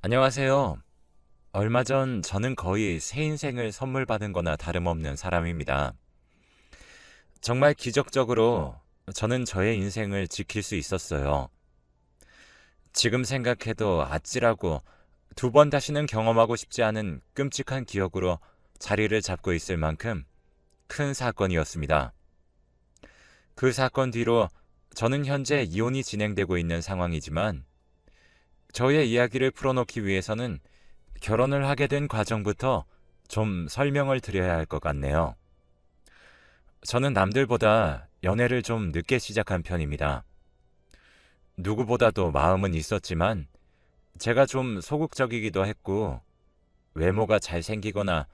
안녕하세요. 얼마 전 저는 거의 새 인생을 선물 받은 거나 다름없는 사람입니다. 정말 기적적으로 저는 저의 인생을 지킬 수 있었어요. 지금 생각해도 아찔하고 두 번 다시는 경험하고 싶지 않은 끔찍한 기억으로 자리를 잡고 있을 만큼 큰 사건이었습니다. 그 사건 뒤로 저는 현재 이혼이 진행되고 있는 상황이지만 저의 이야기를 풀어놓기 위해서는 결혼을 하게 된 과정부터 좀 설명을 드려야 할 것 같네요. 저는 남들보다 연애를 좀 늦게 시작한 편입니다. 누구보다도 마음은 있었지만 제가 좀 소극적이기도 했고 외모가 잘생기거나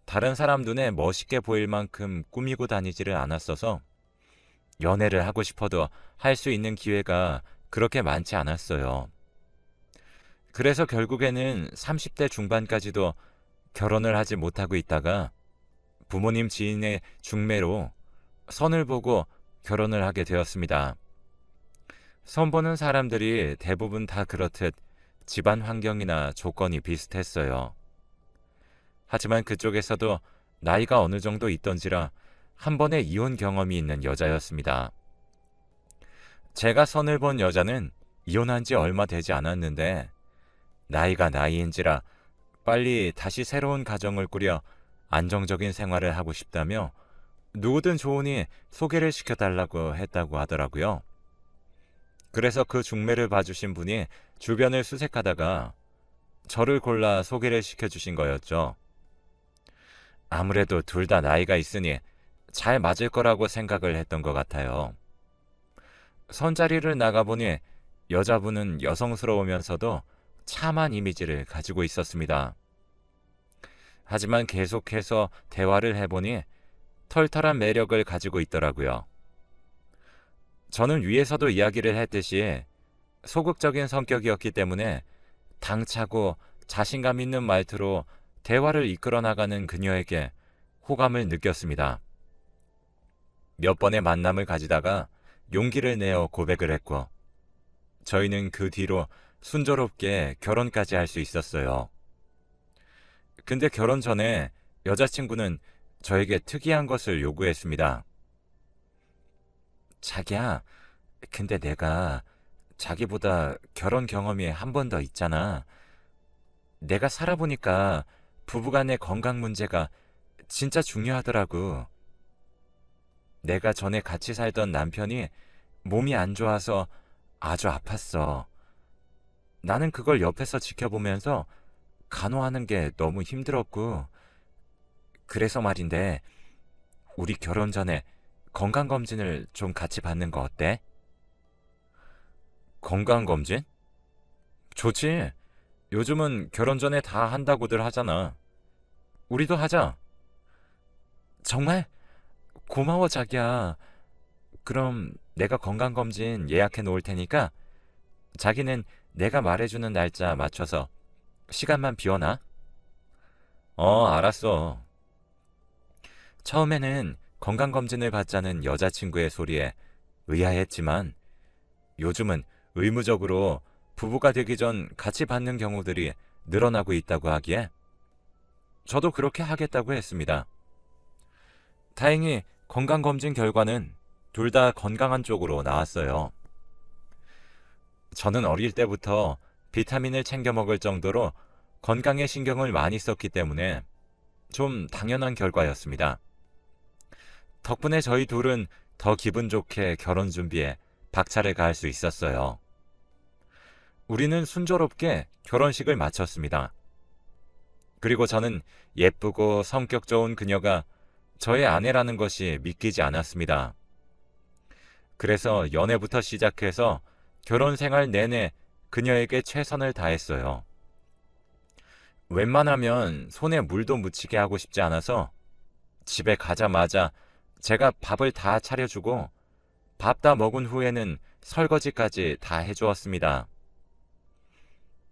다른 사람 눈에 멋있게 보일 만큼 꾸미고 다니지를 않았어서 연애를 하고 싶어도 할 수 있는 기회가 그렇게 많지 않았어요. 그래서 결국에는 30대 중반까지도 결혼을 하지 못하고 있다가 부모님 지인의 중매로 선을 보고 결혼을 하게 되었습니다. 선 보는 사람들이 대부분 다 그렇듯 집안 환경이나 조건이 비슷했어요. 하지만 그쪽에서도 나이가 어느 정도 있던지라 한 번의 이혼 경험이 있는 여자였습니다. 제가 선을 본 여자는 이혼한 지 얼마 되지 않았는데 나이가 나이인지라 빨리 다시 새로운 가정을 꾸려 안정적인 생활을 하고 싶다며 누구든 좋으니 소개를 시켜달라고 했다고 하더라고요. 그래서 그 중매를 봐주신 분이 주변을 수색하다가 저를 골라 소개를 시켜주신 거였죠. 아무래도 둘 다 나이가 있으니 잘 맞을 거라고 생각을 했던 것 같아요. 선자리를 나가보니 여자분은 여성스러우면서도 참한 이미지를 가지고 있었습니다. 하지만 계속해서 대화를 해보니 털털한 매력을 가지고 있더라고요. 저는 위에서도 이야기를 했듯이 소극적인 성격이었기 때문에 당차고 자신감 있는 말투로 대화를 이끌어 나가는 그녀에게 호감을 느꼈습니다. 몇 번의 만남을 가지다가 용기를 내어 고백을 했고 저희는 그 뒤로 순조롭게 결혼까지 할 수 있었어요. 근데 결혼 전에 여자친구는 저에게 특이한 것을 요구했습니다. 자기야, 근데 내가 자기보다 결혼 경험이 한 번 더 있잖아. 내가 살아보니까 부부간의 건강 문제가 진짜 중요하더라고. 내가 전에 같이 살던 남편이 몸이 안 좋아서 아주 아팠어. 나는 그걸 옆에서 지켜보면서 간호하는 게 너무 힘들었고, 그래서 말인데, 우리 결혼 전에 건강검진을 좀 같이 받는 거 어때? 건강검진? 좋지. 요즘은 결혼 전에 다 한다고들 하잖아. 우리도 하자. 정말? 고마워, 자기야. 그럼 내가 건강검진 예약해 놓을 테니까 자기는 내가 말해주는 날짜 맞춰서 시간만 비워놔. 알았어. 처음에는 건강검진을 받자는 여자친구의 소리에 의아했지만 요즘은 의무적으로 부부가 되기 전 같이 받는 경우들이 늘어나고 있다고 하기에 저도 그렇게 하겠다고 했습니다. 다행히 건강검진 결과는 둘 다 건강한 쪽으로 나왔어요. 저는 어릴 때부터 비타민을 챙겨 먹을 정도로 건강에 신경을 많이 썼기 때문에 좀 당연한 결과였습니다. 덕분에 저희 둘은 더 기분 좋게 결혼 준비에 박차를 가할 수 있었어요. 우리는 순조롭게 결혼식을 마쳤습니다. 그리고 저는 예쁘고 성격 좋은 그녀가 저의 아내라는 것이 믿기지 않았습니다. 그래서 연애부터 시작해서 결혼 생활 내내 그녀에게 최선을 다했어요. 웬만하면 손에 물도 묻히게 하고 싶지 않아서 집에 가자마자 제가 밥을 다 차려주고 밥 다 먹은 후에는 설거지까지 다 해주었습니다.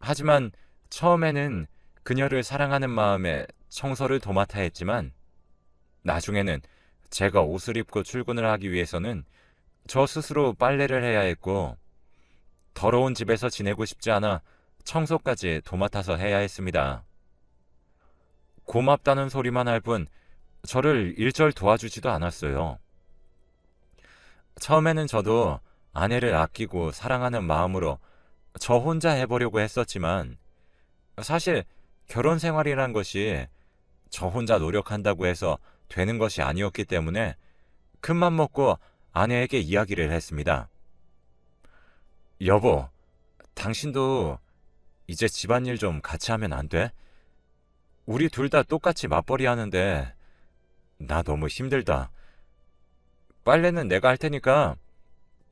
하지만 처음에는 그녀를 사랑하는 마음에 청소를 도맡아 했지만 나중에는 제가 옷을 입고 출근을 하기 위해서는 저 스스로 빨래를 해야 했고 더러운 집에서 지내고 싶지 않아 청소까지 도맡아서 해야 했습니다. 고맙다는 소리만 할 뿐 저를 일절 도와주지도 않았어요. 처음에는 저도 아내를 아끼고 사랑하는 마음으로 저 혼자 해보려고 했었지만 사실 결혼 생활이란 것이 저 혼자 노력한다고 해서 되는 것이 아니었기 때문에 큰맘 먹고 아내에게 이야기를 했습니다. 여보, 당신도 이제 집안일 좀 같이 하면 안 돼? 우리 둘 다 똑같이 맞벌이 하는데 나 너무 힘들다. 빨래는 내가 할 테니까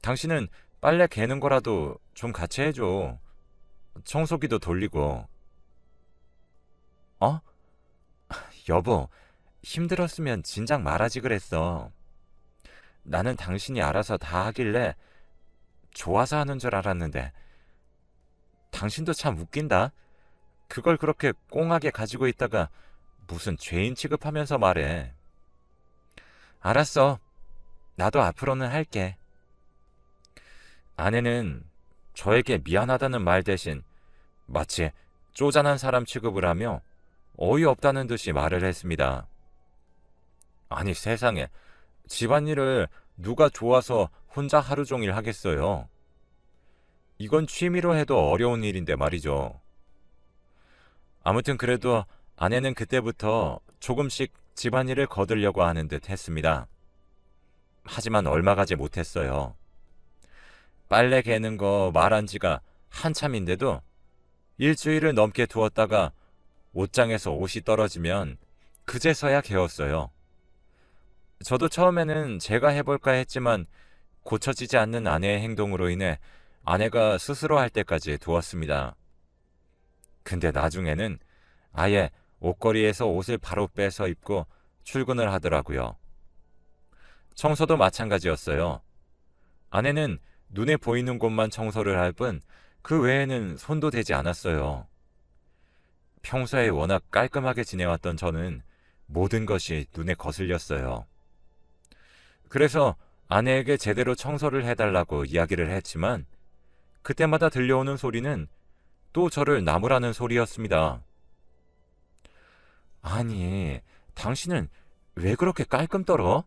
당신은 빨래 개는 거라도 좀 같이 해줘. 청소기도 돌리고. 어? 여보, 힘들었으면 진작 말하지 그랬어. 나는 당신이 알아서 다 하길래 좋아서 하는 줄 알았는데. 당신도 참 웃긴다. 그걸 그렇게 꽁하게 가지고 있다가 무슨 죄인 취급하면서 말해. 알았어. 나도 앞으로는 할게. 아내는 저에게 미안하다는 말 대신 마치 쪼잔한 사람 취급을 하며 어이없다는 듯이 말을 했습니다. 아니 세상에, 집안일을 누가 좋아서 혼자 하루 종일 하겠어요. 이건 취미로 해도 어려운 일인데 말이죠. 아무튼 그래도 아내는 그때부터 조금씩 집안일을 거두려고 하는 듯 했습니다. 하지만 얼마 가지 못했어요. 빨래 개는 거 말한 지가 한참인데도 일주일을 넘게 두었다가 옷장에서 옷이 떨어지면 그제서야 개었어요. 저도 처음에는 제가 해볼까 했지만 고쳐지지 않는 아내의 행동으로 인해 아내가 스스로 할 때까지 두었습니다. 근데 나중에는 아예 옷걸이에서 옷을 바로 빼서 입고 출근을 하더라고요. 청소도 마찬가지였어요. 아내는 눈에 보이는 곳만 청소를 할 뿐 그 외에는 손도 대지 않았어요. 평소에 워낙 깔끔하게 지내왔던 저는 모든 것이 눈에 거슬렸어요. 그래서 아내에게 제대로 청소를 해달라고 이야기를 했지만 그때마다 들려오는 소리는 또 저를 나무라는 소리였습니다. 아니, 당신은 왜 그렇게 깔끔 떨어?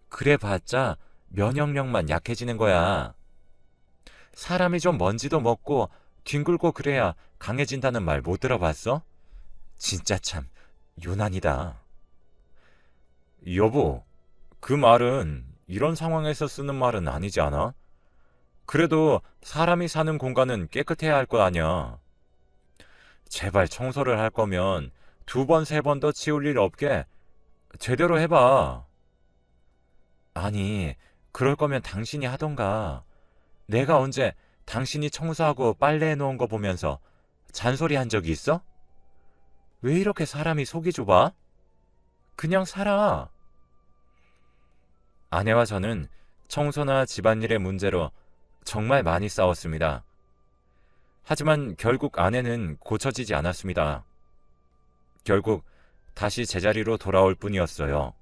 그래봤자 면역력만 약해지는 거야. 사람이 좀 먼지도 먹고 뒹굴고 그래야 강해진다는 말 못 들어봤어? 진짜 참 유난이다. 여보, 그 말은 이런 상황에서 쓰는 말은 아니지 않아? 그래도 사람이 사는 공간은 깨끗해야 할 거 아니야. 제발 청소를 할 거면 2번, 3번 더 치울 일 없게 제대로 해봐. 아니, 그럴 거면 당신이 하던가. 내가 언제 당신이 청소하고 빨래해 놓은 거 보면서 잔소리 한 적이 있어? 왜 이렇게 사람이 속이 좁아? 그냥 살아. 아내와 저는 청소나 집안일의 문제로 정말 많이 싸웠습니다. 하지만 결국 아내는 고쳐지지 않았습니다. 결국 다시 제자리로 돌아올 뿐이었어요.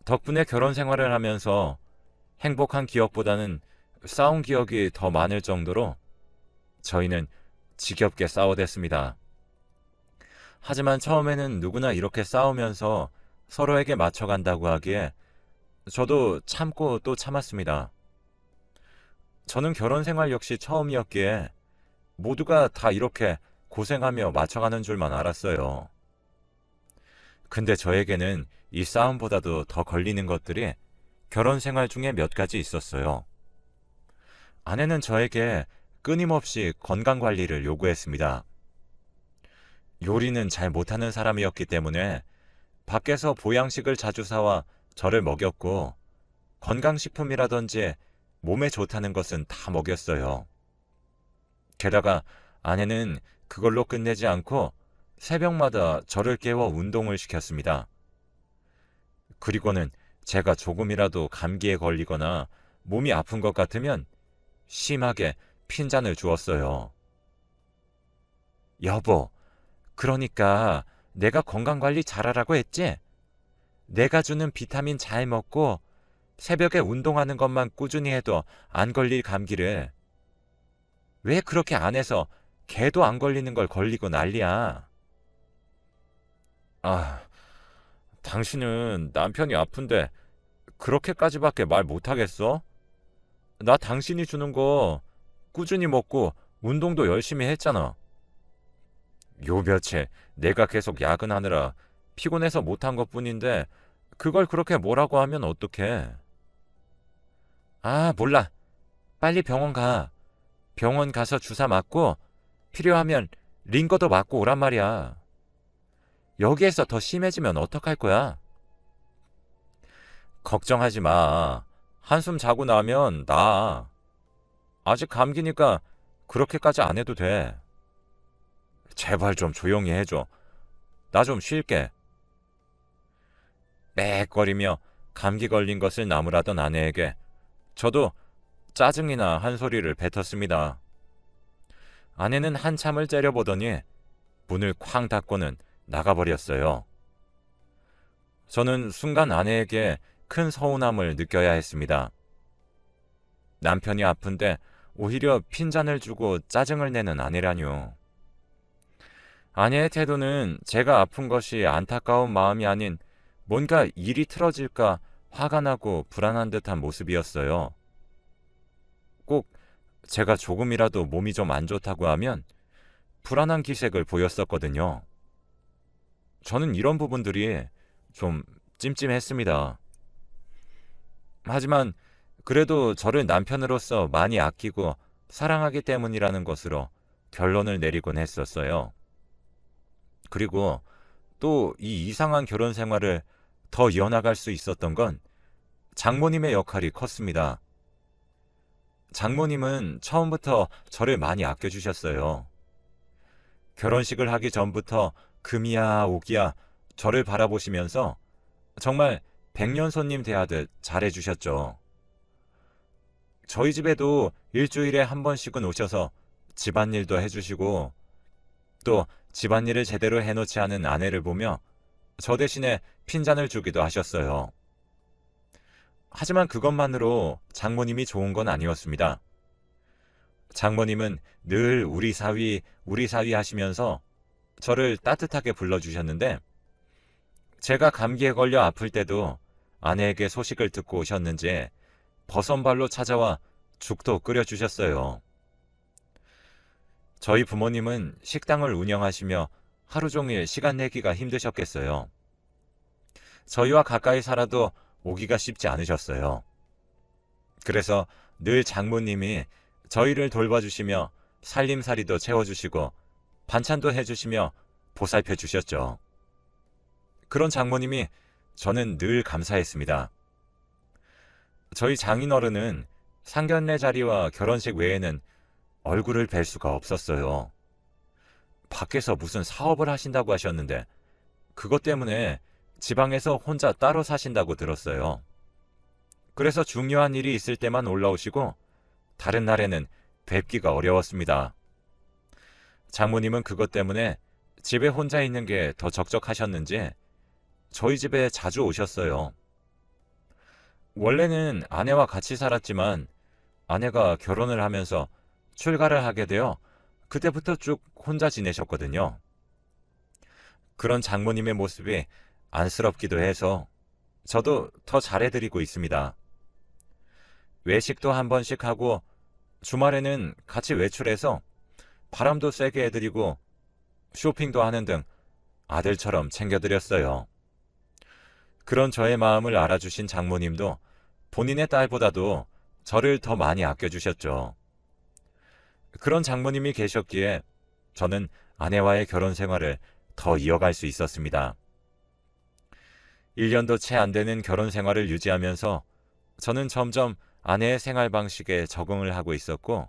덕분에 결혼 생활을 하면서 행복한 기억보다는 싸운 기억이 더 많을 정도로 저희는 지겹게 싸워댔습니다. 하지만 처음에는 누구나 이렇게 싸우면서 서로에게 맞춰간다고 하기에 저도 참고 또 참았습니다. 저는 결혼 생활 역시 처음이었기에 모두가 다 이렇게 고생하며 맞춰가는 줄만 알았어요. 근데 저에게는 이 싸움보다도 더 걸리는 것들이 결혼 생활 중에 몇 가지 있었어요. 아내는 저에게 끊임없이 건강 관리를 요구했습니다. 요리는 잘 못하는 사람이었기 때문에 밖에서 보양식을 자주 사와 저를 먹였고 건강식품이라든지 몸에 좋다는 것은 다 먹였어요. 게다가 아내는 그걸로 끝내지 않고 새벽마다 저를 깨워 운동을 시켰습니다. 그리고는 제가 조금이라도 감기에 걸리거나 몸이 아픈 것 같으면 심하게 핀잔을 주었어요. 여보, 그러니까 내가 건강관리 잘하라고 했지? 내가 주는 비타민 잘 먹고 새벽에 운동하는 것만 꾸준히 해도 안 걸릴 감기를. 왜 그렇게 안 해서 개도 안 걸리는 걸 걸리고 난리야. 아, 당신은 남편이 아픈데 그렇게까지밖에 말 못하겠어? 나 당신이 주는 거 꾸준히 먹고 운동도 열심히 했잖아. 요 며칠 내가 계속 야근하느라 피곤해서 못한 것뿐인데 그걸 그렇게 뭐라고 하면 어떡해. 아, 몰라. 빨리 병원 가. 병원 가서 주사 맞고 필요하면 링거도 맞고 오란 말이야. 여기에서 더 심해지면 어떡할 거야? 걱정하지 마. 한숨 자고 나면 나아. 아직 감기니까 그렇게까지 안 해도 돼. 제발 좀 조용히 해줘. 나 좀 쉴게. 빽거리며 감기 걸린 것을 나무라던 아내에게 저도 짜증이나 한 소리를 뱉었습니다. 아내는 한참을 째려보더니 문을 쾅 닫고는 나가버렸어요. 저는 순간 아내에게 큰 서운함을 느껴야 했습니다. 남편이 아픈데 오히려 핀잔을 주고 짜증을 내는 아내라뇨. 아내의 태도는 제가 아픈 것이 안타까운 마음이 아닌 뭔가 일이 틀어질까 화가 나고 불안한 듯한 모습이었어요. 꼭 제가 조금이라도 몸이 좀 안 좋다고 하면 불안한 기색을 보였었거든요. 저는 이런 부분들이 좀 찜찜했습니다. 하지만 그래도 저를 남편으로서 많이 아끼고 사랑하기 때문이라는 것으로 결론을 내리곤 했었어요. 그리고 또 이 이상한 결혼 생활을 더 이어나갈 수 있었던 건 장모님의 역할이 컸습니다. 장모님은 처음부터 저를 많이 아껴주셨어요. 결혼식을 하기 전부터 금이야 오기야 저를 바라보시면서 정말 백년 손님 대하듯 잘해주셨죠. 저희 집에도 일주일에 한 번씩은 오셔서 집안일도 해주시고 또 집안일을 제대로 해놓지 않은 아내를 보며 저 대신에 핀잔을 주기도 하셨어요. 하지만 그것만으로 장모님이 좋은 건 아니었습니다. 장모님은 늘 우리 사위 하시면서 저를 따뜻하게 불러주셨는데 제가 감기에 걸려 아플 때도 아내에게 소식을 듣고 오셨는지 버선발로 찾아와 죽도 끓여주셨어요. 저희 부모님은 식당을 운영하시며 하루 종일 시간 내기가 힘드셨겠어요. 저희와 가까이 살아도 오기가 쉽지 않으셨어요. 그래서 늘 장모님이 저희를 돌봐주시며 살림살이도 채워주시고 반찬도 해주시며 보살펴 주셨죠. 그런 장모님이 저는 늘 감사했습니다. 저희 장인어른은 상견례 자리와 결혼식 외에는 얼굴을 뵐 수가 없었어요. 밖에서 무슨 사업을 하신다고 하셨는데 그것 때문에 지방에서 혼자 따로 사신다고 들었어요. 그래서 중요한 일이 있을 때만 올라오시고 다른 날에는 뵙기가 어려웠습니다. 장모님은 그것 때문에 집에 혼자 있는 게 더 적적하셨는지 저희 집에 자주 오셨어요. 원래는 아내와 같이 살았지만 아내가 결혼을 하면서 출가를 하게 되어 그때부터 쭉 혼자 지내셨거든요. 그런 장모님의 모습이 안쓰럽기도 해서 저도 더 잘해드리고 있습니다. 외식도 한 번씩 하고 주말에는 같이 외출해서 바람도 쐬게 해드리고 쇼핑도 하는 등 아들처럼 챙겨드렸어요. 그런 저의 마음을 알아주신 장모님도 본인의 딸보다도 저를 더 많이 아껴주셨죠. 그런 장모님이 계셨기에 저는 아내와의 결혼 생활을 더 이어갈 수 있었습니다. 1년도 채 안 되는 결혼 생활을 유지하면서 저는 점점 아내의 생활 방식에 적응을 하고 있었고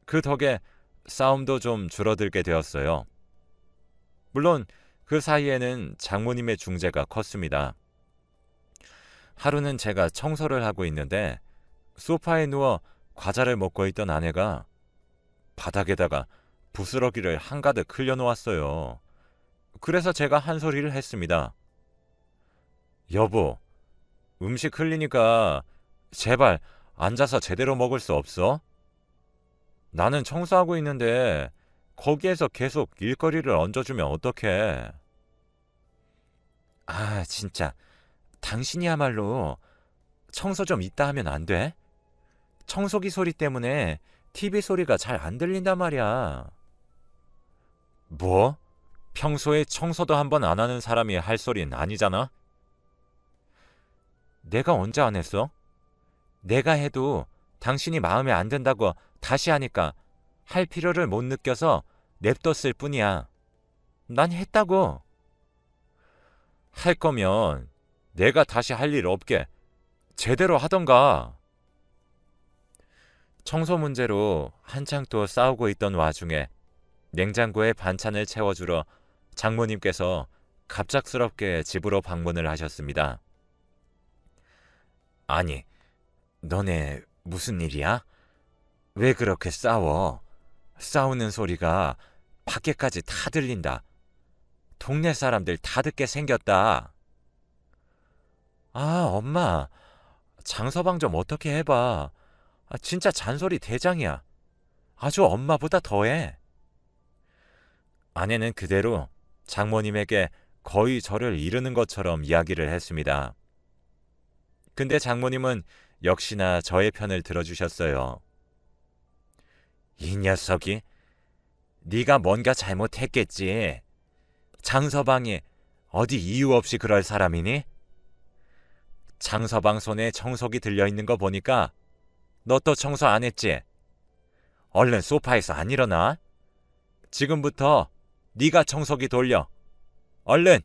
그 덕에 싸움도 좀 줄어들게 되었어요. 물론 그 사이에는 장모님의 중재가 컸습니다. 하루는 제가 청소를 하고 있는데 소파에 누워 과자를 먹고 있던 아내가 바닥에다가 부스러기를 한가득 흘려놓았어요. 그래서 제가 한 소리를 했습니다. 여보, 음식 흘리니까 제발 앉아서 제대로 먹을 수 없어? 나는 청소하고 있는데 거기에서 계속 일거리를 얹어주면 어떡해. 아, 진짜. 당신이야말로 청소 좀 이따 하면 안 돼? 청소기 소리 때문에 TV 소리가 잘 안 들린단 말이야. 뭐? 평소에 청소도 한 번 안 하는 사람이 할 소린 아니잖아? 내가 언제 안 했어? 내가 해도 당신이 마음에 안 든다고 다시 하니까 할 필요를 못 느껴서 냅뒀을 뿐이야. 난 했다고. 할 거면 내가 다시 할 일 없게 제대로 하던가. 청소 문제로 한창 또 싸우고 있던 와중에 냉장고에 반찬을 채워주러 장모님께서 갑작스럽게 집으로 방문을 하셨습니다. 아니, 너네 무슨 일이야? 왜 그렇게 싸워? 싸우는 소리가 밖에까지 다 들린다. 동네 사람들 다 듣게 생겼다. 아, 엄마, 장서방 좀 어떻게 해봐. 진짜 잔소리 대장이야. 아주 엄마보다 더해. 아내는 그대로 장모님에게 거의 저를 이르는 것처럼 이야기를 했습니다. 근데 장모님은 역시나 저의 편을 들어주셨어요. 이 녀석이 네가 뭔가 잘못했겠지. 장서방이 어디 이유 없이 그럴 사람이니? 장서방 손에 청소기 들려있는 거 보니까 너 또 청소 안 했지? 얼른 소파에서 안 일어나? 지금부터 네가 청소기 돌려. 얼른!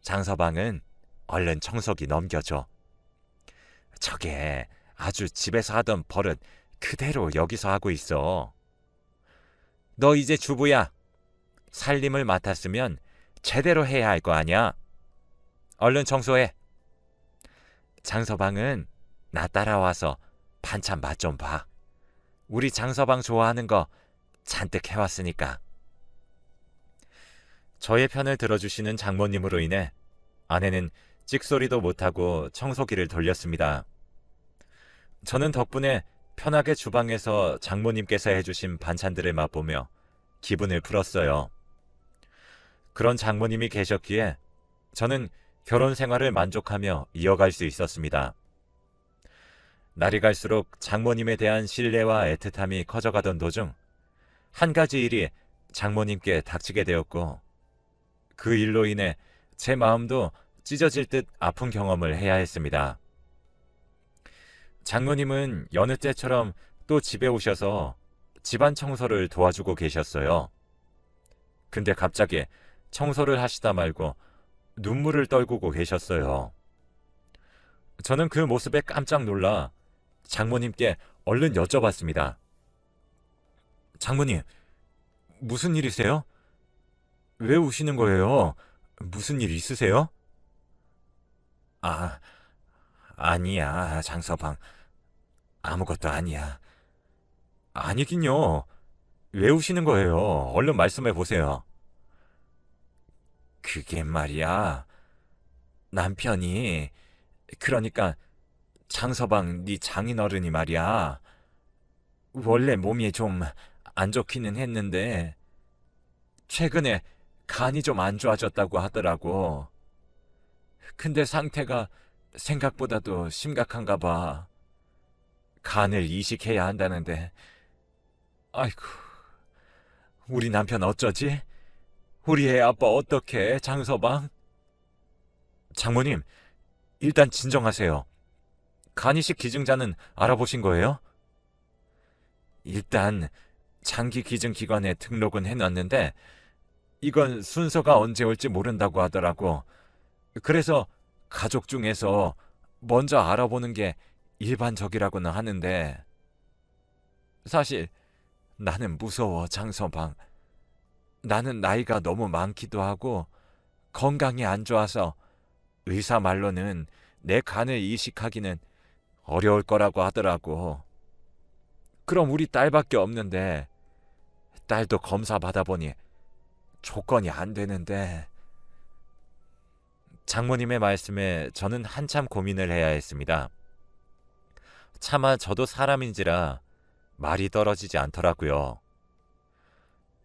장서방은 얼른 청소기 넘겨줘. 저게 아주 집에서 하던 버릇 그대로 여기서 하고 있어. 너 이제 주부야. 살림을 맡았으면 제대로 해야 할 거 아니야. 얼른 청소해. 장서방은 나 따라와서 반찬 맛 좀 봐. 우리 장서방 좋아하는 거 잔뜩 해왔으니까. 저의 편을 들어주시는 장모님으로 인해 아내는 찍소리도 못하고 청소기를 돌렸습니다. 저는 덕분에 편하게 주방에서 장모님께서 해주신 반찬들을 맛보며 기분을 풀었어요. 그런 장모님이 계셨기에 저는 결혼 생활을 만족하며 이어갈 수 있었습니다. 날이 갈수록 장모님에 대한 신뢰와 애틋함이 커져가던 도중 한 가지 일이 장모님께 닥치게 되었고 그 일로 인해 제 마음도 찢어질 듯 아픈 경험을 해야 했습니다. 장모님은 여느 때처럼 또 집에 오셔서 집안 청소를 도와주고 계셨어요. 근데 갑자기 청소를 하시다 말고 눈물을 떨구고 계셨어요. 저는 그 모습에 깜짝 놀라 장모님께 얼른 여쭤봤습니다. 장모님, 무슨 일이세요? 왜 우시는 거예요? 무슨 일 있으세요? 아, 아니야, 장서방. 아무것도 아니야. 아니긴요. 왜 우시는 거예요? 얼른 말씀해 보세요. 그게 말이야. 남편이, 그러니까 장서방 네 장인어른이 말이야. 원래 몸이 좀 안 좋기는 했는데 최근에 간이 좀 안 좋아졌다고 하더라고. 근데 상태가 생각보다도 심각한가 봐. 간을 이식해야 한다는데. 아이고, 우리 남편 어쩌지? 우리 애 아빠 어떡해, 장서방? 장모님, 일단 진정하세요. 간 이식 기증자는 알아보신 거예요? 일단 장기 기증 기관에 등록은 해놨는데 이건 순서가 언제 올지 모른다고 하더라고. 그래서 가족 중에서 먼저 알아보는 게 일반적이라고는 하는데 사실 나는 무서워, 장서방. 나는 나이가 너무 많기도 하고 건강이 안 좋아서 의사 말로는 내 간을 이식하기는 어려울 거라고 하더라고. 그럼 우리 딸밖에 없는데 딸도 검사 받아보니 조건이 안 되는데. 장모님의 말씀에 저는 한참 고민을 해야 했습니다. 차마 저도 사람인지라 말이 떨어지지 않더라고요.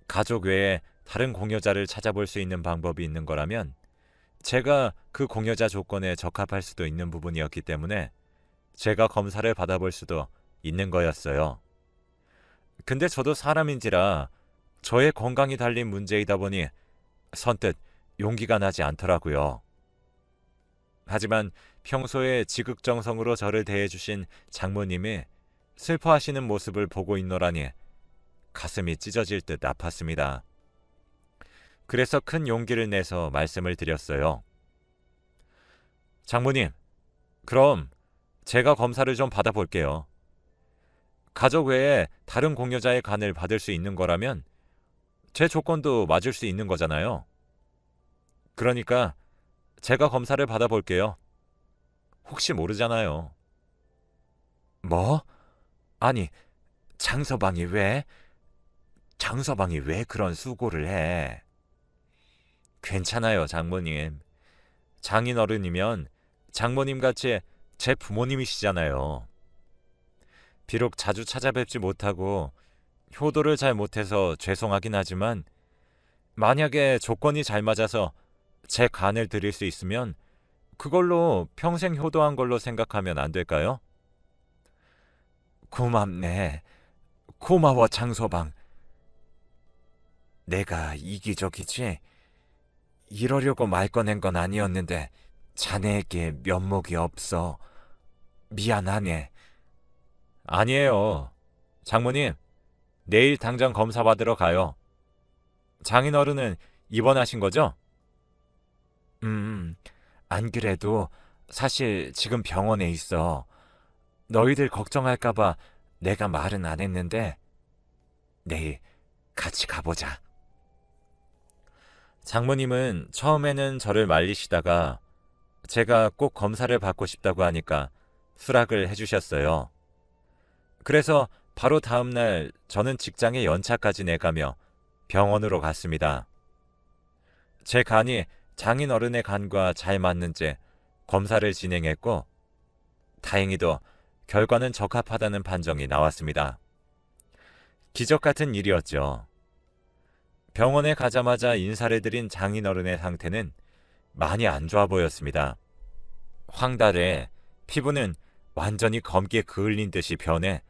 가족 외에 다른 공여자를 찾아볼 수 있는 방법이 있는 거라면 제가 그 공여자 조건에 적합할 수도 있는 부분이었기 때문에 제가 검사를 받아볼 수도 있는 거였어요. 근데 저도 사람인지라 저의 건강이 달린 문제이다 보니 선뜻 용기가 나지 않더라고요. 하지만 평소에 지극정성으로 저를 대해주신 장모님이 슬퍼하시는 모습을 보고 있노라니 가슴이 찢어질 듯 아팠습니다. 그래서 큰 용기를 내서 말씀을 드렸어요. 장모님, 그럼 제가 검사를 좀 받아볼게요. 가족 외에 다른 공여자의 간을 받을 수 있는 거라면 제 조건도 맞을 수 있는 거잖아요. 그러니까 제가 검사를 받아볼게요. 혹시 모르잖아요. 뭐? 아니, 장서방이 왜 그런 수고를 해? 괜찮아요, 장모님. 장인어른이면 장모님같이 제 부모님이시잖아요. 비록 자주 찾아뵙지 못하고 효도를 잘 못해서 죄송하긴 하지만 만약에 조건이 잘 맞아서 제 간을 드릴 수 있으면 그걸로 평생 효도한 걸로 생각하면 안 될까요? 고맙네. 고마워, 장서방. 내가 이기적이지? 이러려고 말 꺼낸 건 아니었는데 자네에게 면목이 없어. 미안하네. 아니에요. 장모님, 내일 당장 검사 받으러 가요. 장인어른은 입원하신 거죠? 안 그래도 사실 지금 병원에 있어. 너희들 걱정할까봐 내가 말은 안 했는데 내일 같이 가보자. 장모님은 처음에는 저를 말리시다가 제가 꼭 검사를 받고 싶다고 하니까 수락을 해주셨어요. 그래서 바로 다음날 저는 직장에 연차까지 내가며 병원으로 갔습니다. 제 간이 장인어른의 간과 잘 맞는지 검사를 진행했고 다행히도 결과는 적합하다는 판정이 나왔습니다. 기적 같은 일이었죠. 병원에 가자마자 인사를 드린 장인어른의 상태는 많이 안 좋아 보였습니다. 황달에 피부는 완전히 검게 그을린 듯이 변해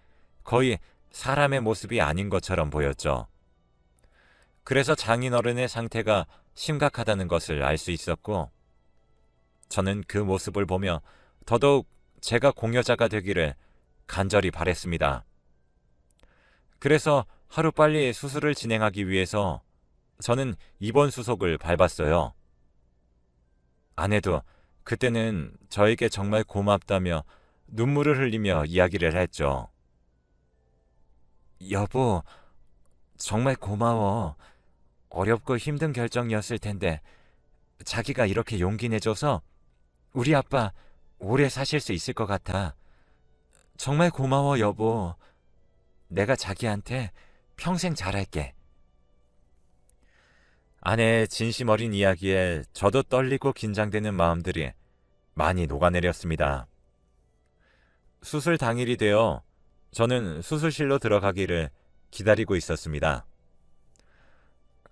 거의 사람의 모습이 아닌 것처럼 보였죠. 그래서 장인어른의 상태가 심각하다는 것을 알 수 있었고 저는 그 모습을 보며 더더욱 제가 공여자가 되기를 간절히 바랬습니다. 그래서 하루빨리 수술을 진행하기 위해서 저는 입원 수속을 밟았어요. 아내도 그때는 저에게 정말 고맙다며 눈물을 흘리며 이야기를 했죠. 여보, 정말 고마워. 어렵고 힘든 결정이었을 텐데 자기가 이렇게 용기 내줘서 우리 아빠 오래 사실 수 있을 것 같아. 정말 고마워, 여보. 내가 자기한테 평생 잘할게. 아내의 진심 어린 이야기에 저도 떨리고 긴장되는 마음들이 많이 녹아내렸습니다. 수술 당일이 되어 저는 수술실로 들어가기를 기다리고 있었습니다.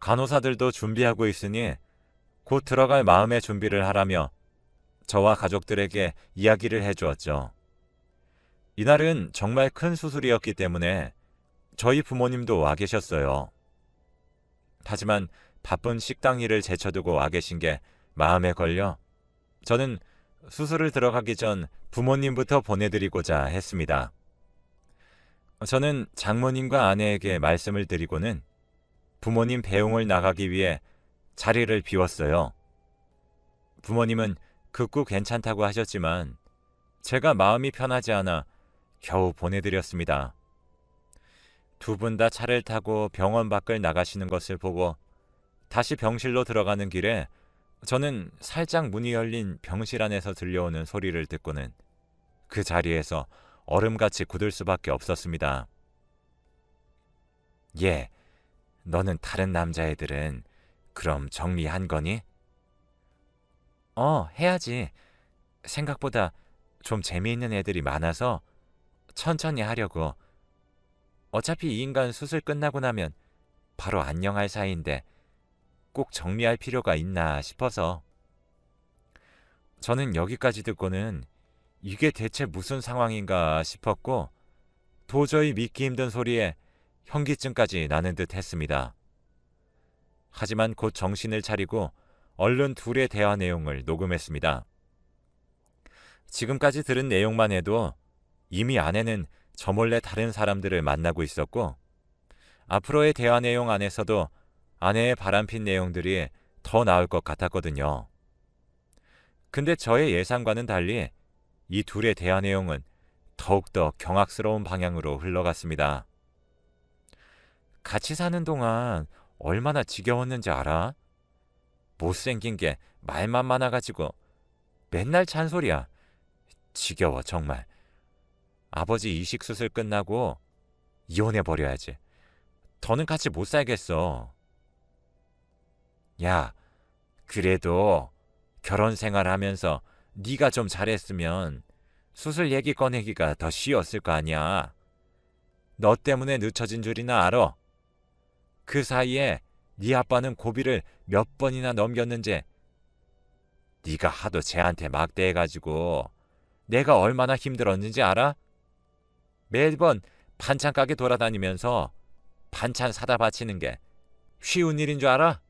간호사들도 준비하고 있으니 곧 들어갈 마음의 준비를 하라며 저와 가족들에게 이야기를 해주었죠. 이날은 정말 큰 수술이었기 때문에 저희 부모님도 와 계셨어요. 하지만 바쁜 식당 일을 제쳐두고 와 계신 게 마음에 걸려 저는 수술을 들어가기 전 부모님부터 보내드리고자 했습니다. 저는 장모님과 아내에게 말씀을 드리고는 부모님 배웅을 나가기 위해 자리를 비웠어요. 부모님은 극구 괜찮다고 하셨지만 제가 마음이 편하지 않아 겨우 보내드렸습니다. 두 분 다 차를 타고 병원 밖을 나가시는 것을 보고 다시 병실로 들어가는 길에 저는 살짝 문이 열린 병실 안에서 들려오는 소리를 듣고는 그 자리에서 얼음같이 굳을 수밖에 없었습니다. 예, 너는 다른 남자애들은 그럼 정리한 거니? 해야지. 생각보다 좀 재미있는 애들이 많아서 천천히 하려고. 어차피 이 인간 수술 끝나고 나면 바로 안녕할 사이인데 꼭 정리할 필요가 있나 싶어서. 저는 여기까지 듣고는 이게 대체 무슨 상황인가 싶었고 도저히 믿기 힘든 소리에 현기증까지 나는 듯 했습니다. 하지만 곧 정신을 차리고 얼른 둘의 대화 내용을 녹음했습니다. 지금까지 들은 내용만 해도 이미 아내는 저 몰래 다른 사람들을 만나고 있었고 앞으로의 대화 내용 안에서도 아내의 바람핀 내용들이 더 나올 것 같았거든요. 근데 저의 예상과는 달리 이 둘의 대화 내용은 더욱더 경악스러운 방향으로 흘러갔습니다. 같이 사는 동안 얼마나 지겨웠는지 알아? 못생긴 게 말만 많아가지고 맨날 잔소리야. 지겨워 정말. 아버지 이식수술 끝나고 이혼해버려야지. 더는 같이 못 살겠어. 야, 그래도 결혼 생활하면서 네가 좀 잘했으면 수술 얘기 꺼내기가 더 쉬웠을 거 아니야. 너 때문에 늦춰진 줄이나 알아. 그 사이에 네 아빠는 고비를 몇 번이나 넘겼는지. 네가 하도 쟤한테 막대해가지고 내가 얼마나 힘들었는지 알아? 매번 반찬 가게 돌아다니면서 반찬 사다 바치는 게 쉬운 일인 줄 알아?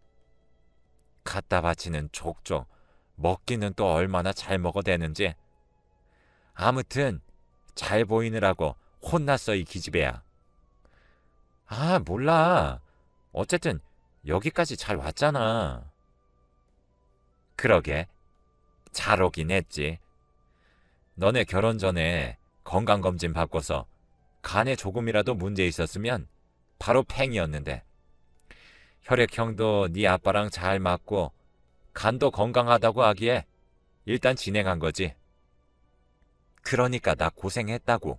갖다 바치는 족족 먹기는 또 얼마나 잘 먹어대는지. 아무튼 잘 보이느라고 혼났어 이 기집애야. 아 몰라. 어쨌든 여기까지 잘 왔잖아. 그러게 잘 오긴 했지. 너네 결혼 전에 건강검진 받고서 간에 조금이라도 문제 있었으면 바로 팽이었는데 혈액형도 네 아빠랑 잘 맞고 간도 건강하다고 하기에 일단 진행한 거지. 그러니까 나 고생했다고.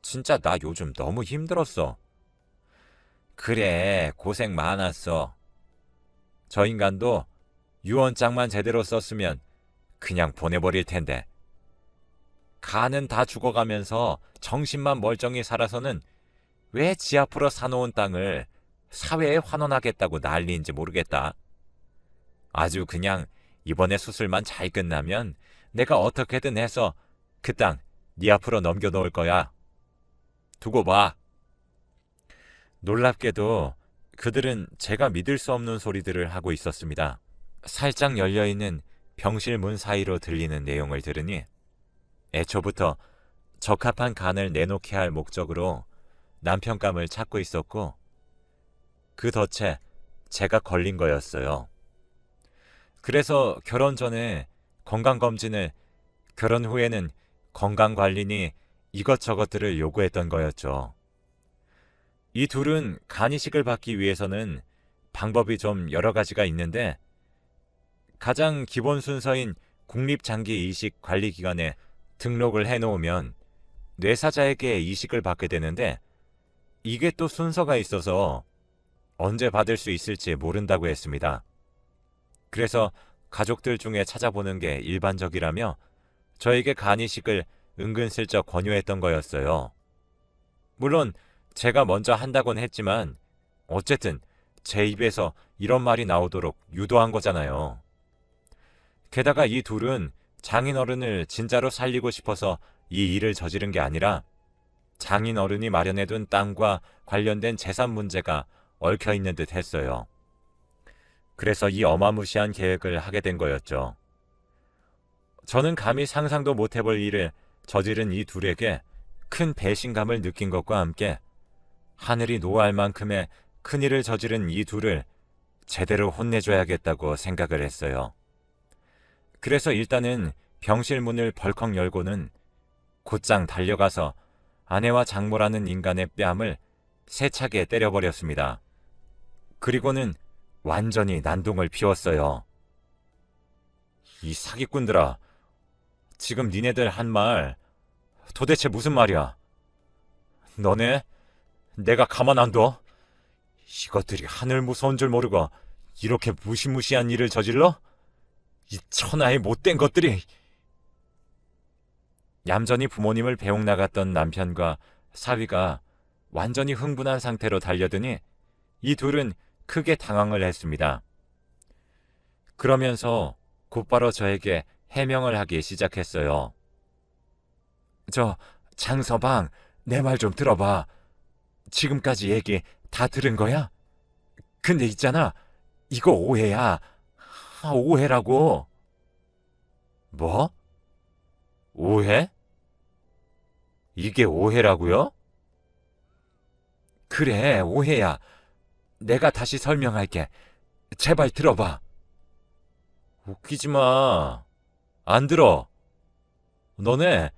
진짜 나 요즘 너무 힘들었어. 그래 고생 많았어. 저 인간도 유언장만 제대로 썼으면 그냥 보내버릴 텐데. 간은 다 죽어가면서 정신만 멀쩡히 살아서는 왜 지 앞으로 사놓은 땅을 사회에 환원하겠다고 난리인지 모르겠다. 아주 그냥 이번에 수술만 잘 끝나면 내가 어떻게든 해서 그 땅 네 앞으로 넘겨놓을 거야. 두고 봐. 놀랍게도 그들은 제가 믿을 수 없는 소리들을 하고 있었습니다. 살짝 열려있는 병실 문 사이로 들리는 내용을 들으니 애초부터 적합한 간을 내놓게 할 목적으로 남편감을 찾고 있었고 그 덫에 제가 걸린 거였어요. 그래서 결혼 전에 건강검진을, 결혼 후에는 건강관리니 이것저것들을 요구했던 거였죠. 이 둘은 간 이식을 받기 위해서는 방법이 좀 여러 가지가 있는데 가장 기본 순서인 국립장기이식관리기관에 등록을 해놓으면 뇌사자에게 이식을 받게 되는데 이게 또 순서가 있어서 언제 받을 수 있을지 모른다고 했습니다. 그래서 가족들 중에 찾아보는 게 일반적이라며 저에게 간 이식을 은근슬쩍 권유했던 거였어요. 물론 제가 먼저 한다곤 했지만 어쨌든 제 입에서 이런 말이 나오도록 유도한 거잖아요. 게다가 이 둘은 장인어른을 진짜로 살리고 싶어서 이 일을 저지른 게 아니라 장인어른이 마련해둔 땅과 관련된 재산 문제가 얽혀있는 듯 했어요. 그래서 이 어마무시한 계획을 하게 된 거였죠. 저는 감히 상상도 못해볼 일을 저지른 이 둘에게 큰 배신감을 느낀 것과 함께 하늘이 노할 만큼의 큰일을 저지른 이 둘을 제대로 혼내줘야겠다고 생각을 했어요. 그래서 일단은 병실 문을 벌컥 열고는 곧장 달려가서 아내와 장모라는 인간의 뺨을 세차게 때려버렸습니다. 그리고는 완전히 난동을 피웠어요. 이 사기꾼들아, 지금 니네들 한 말 도대체 무슨 말이야? 너네 내가 가만 안 둬? 이것들이 하늘 무서운 줄 모르고 이렇게 무시무시한 일을 저질러? 이 천하의 못된 것들이. 얌전히 부모님을 배웅 나갔던 남편과 사위가 완전히 흥분한 상태로 달려드니 이 둘은 크게 당황을 했습니다. 그러면서 곧바로 저에게 해명을 하기 시작했어요. 장서방, 내 말 좀 들어봐. 지금까지 얘기 다 들은 거야? 근데 있잖아, 이거 오해야. 오해라고. 뭐? 오해? 이게 오해라고요? 그래, 오해야. 내가 다시 설명할게. 제발 들어봐. 웃기지 마. 안 들어. 너네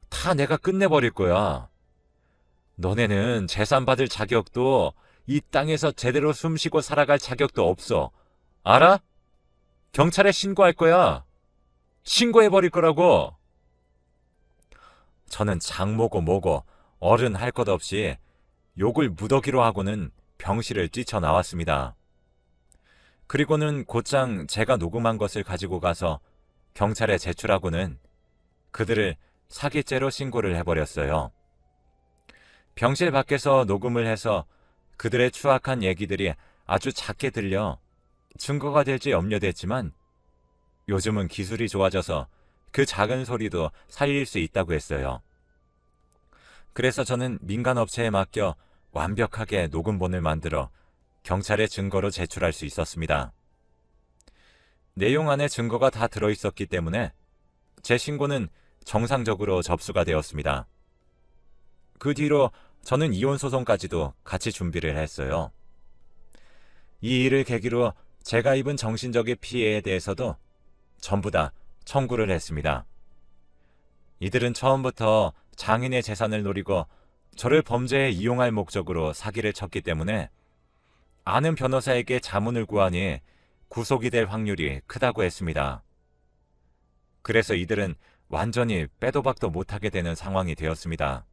다 내가 끝내버릴 거야. 너네는 재산 받을 자격도, 이 땅에서 제대로 숨쉬고 살아갈 자격도 없어. 알아? 경찰에 신고할 거야. 신고해버릴 거라고. 저는 장모고 뭐고 어른 할 것 없이 욕을 무더기로 하고는 병실을 뛰쳐나왔습니다. 그리고는 곧장 제가 녹음한 것을 가지고 가서 경찰에 제출하고는 그들을 사기죄로 신고를 해버렸어요. 병실 밖에서 녹음을 해서 그들의 추악한 얘기들이 아주 작게 들려 증거가 될지 염려됐지만 요즘은 기술이 좋아져서 그 작은 소리도 살릴 수 있다고 했어요. 그래서 저는 민간업체에 맡겨 완벽하게 녹음본을 만들어 경찰에 증거로 제출할 수 있었습니다. 내용 안에 증거가 다 들어있었기 때문에 제 신고는 정상적으로 접수가 되었습니다. 그 뒤로 저는 이혼 소송까지도 같이 준비를 했어요. 이 일을 계기로 제가 입은 정신적인 피해에 대해서도 전부 다 청구를 했습니다. 이들은 처음부터 장인의 재산을 노리고 저를 범죄에 이용할 목적으로 사기를 쳤기 때문에 아는 변호사에게 자문을 구하니 구속이 될 확률이 크다고 했습니다. 그래서 이들은 완전히 빼도 박도 못하게 되는 상황이 되었습니다.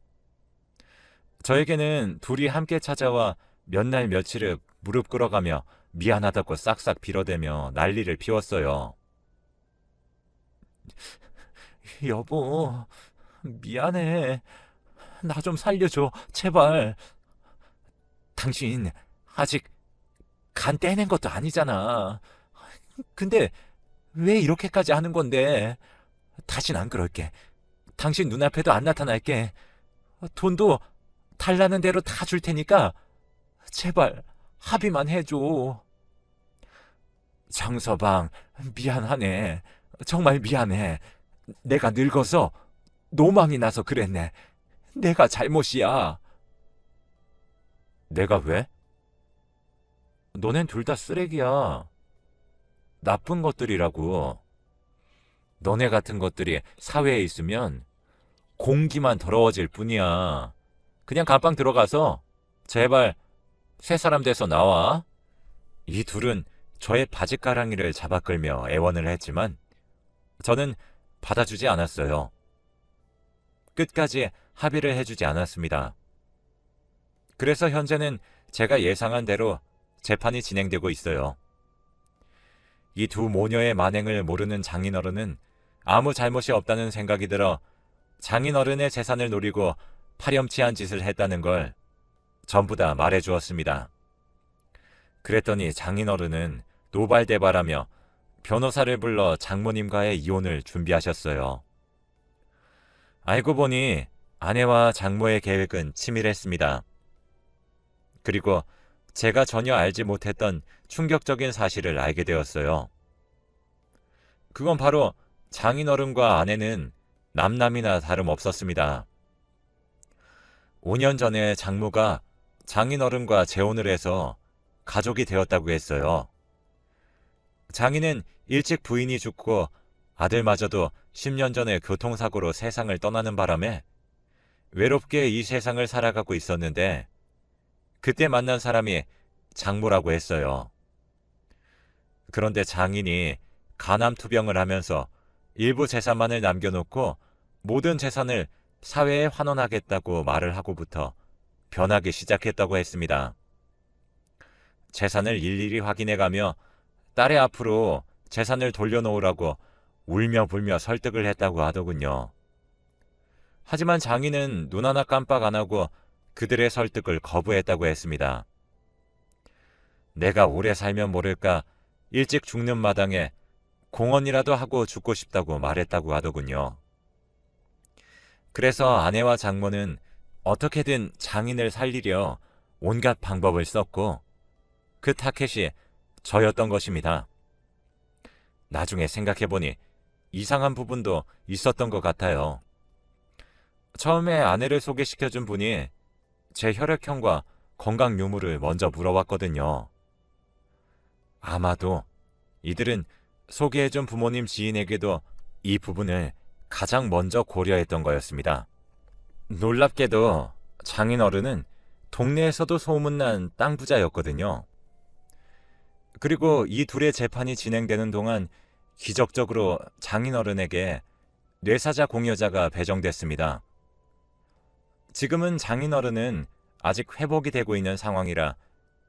저에게는 둘이 함께 찾아와 몇 날 며칠을 무릎 꿇어가며 미안하다고 싹싹 빌어대며 난리를 피웠어요. 여보, 미안해. 나 좀 살려줘, 제발. 당신 아직 간 떼낸 것도 아니잖아. 근데 왜 이렇게까지 하는 건데? 다신 안 그럴게. 당신 눈앞에도 안 나타날게. 돈도 달라는 대로 다 줄 테니까 제발 합의만 해줘. 장서방, 미안하네. 정말 미안해. 내가 늙어서 노망이 나서 그랬네. 내가 잘못이야. 내가 왜? 너넨 둘 다 쓰레기야. 나쁜 것들이라고. 너네 같은 것들이 사회에 있으면 공기만 더러워질 뿐이야. 그냥 감방 들어가서 제발 새 사람 돼서 나와. 이 둘은 저의 바짓가랑이를 잡아 끌며 애원을 했지만 저는 받아주지 않았어요. 끝까지 합의를 해주지 않았습니다. 그래서 현재는 제가 예상한 대로 재판이 진행되고 있어요. 이 두 모녀의 만행을 모르는 장인어른은 아무 잘못이 없다는 생각이 들어 장인어른의 재산을 노리고 파렴치한 짓을 했다는 걸 전부 다 말해주었습니다. 그랬더니 장인어른은 노발대발하며 변호사를 불러 장모님과의 이혼을 준비하셨어요. 알고 보니 아내와 장모의 계획은 치밀했습니다. 그리고 제가 전혀 알지 못했던 충격적인 사실을 알게 되었어요. 그건 바로 장인어른과 아내는 남남이나 다름없었습니다. 5년 전에 장모가 장인어른과 재혼을 해서 가족이 되었다고 했어요. 장인은 일찍 부인이 죽고 아들마저도 10년 전에 교통사고로 세상을 떠나는 바람에 외롭게 이 세상을 살아가고 있었는데 그때 만난 사람이 장모라고 했어요. 그런데 장인이 간암투병을 하면서 일부 재산만을 남겨놓고 모든 재산을 사회에 환원하겠다고 말을 하고부터 변하기 시작했다고 했습니다. 재산을 일일이 확인해가며 딸의 앞으로 재산을 돌려놓으라고 울며 불며 설득을 했다고 하더군요. 하지만 장인은 눈 하나 깜빡 안 하고 그들의 설득을 거부했다고 했습니다. 내가 오래 살면 모를까 일찍 죽는 마당에 공헌이라도 하고 죽고 싶다고 말했다고 하더군요. 그래서 아내와 장모는 어떻게든 장인을 살리려 온갖 방법을 썼고 그 타켓이 저였던 것입니다. 나중에 생각해보니 이상한 부분도 있었던 것 같아요. 처음에 아내를 소개시켜준 분이 제 혈액형과 건강 유무를 먼저 물어봤거든요. 아마도 이들은 소개해준 부모님 지인에게도 이 부분을 가장 먼저 고려했던 거였습니다. 놀랍게도 장인어른은 동네에서도 소문난 땅 부자였거든요. 그리고 이 둘의 재판이 진행되는 동안 기적적으로 장인어른에게 뇌사자 공여자가 배정됐습니다. 지금은 장인어른은 아직 회복이 되고 있는 상황이라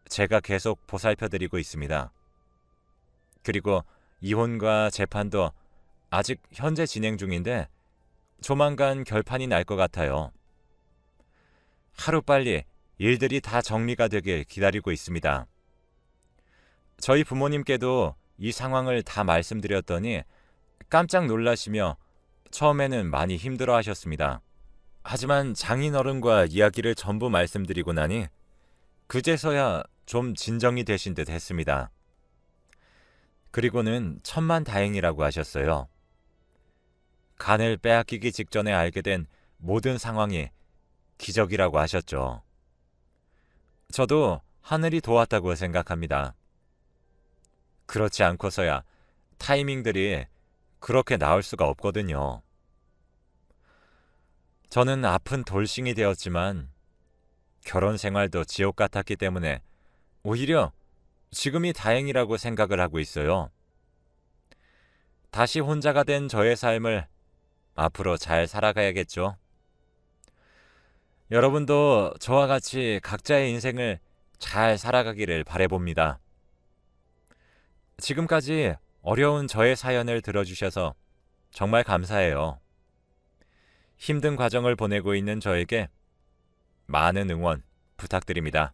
제가 계속 보살펴드리고 있습니다. 그리고 이혼과 재판도 아직 현재 진행 중인데 조만간 결판이 날 것 같아요. 하루빨리 일들이 다 정리가 되길 기다리고 있습니다. 저희 부모님께도 이 상황을 다 말씀드렸더니 깜짝 놀라시며 처음에는 많이 힘들어 하셨습니다. 하지만 장인어른과 이야기를 전부 말씀드리고 나니 그제서야 좀 진정이 되신 듯 했습니다. 그리고는 천만다행이라고 하셨어요. 간을 빼앗기기 직전에 알게 된 모든 상황이 기적이라고 하셨죠. 저도 하늘이 도왔다고 생각합니다. 그렇지 않고서야 타이밍들이 그렇게 나올 수가 없거든요. 저는 아픈 돌싱이 되었지만 결혼 생활도 지옥 같았기 때문에 오히려 지금이 다행이라고 생각을 하고 있어요. 다시 혼자가 된 저의 삶을 앞으로 잘 살아가야겠죠. 여러분도 저와 같이 각자의 인생을 잘 살아가기를 바라봅니다. 지금까지 어려운 저의 사연을 들어주셔서 정말 감사해요. 힘든 과정을 보내고 있는 저에게 많은 응원 부탁드립니다.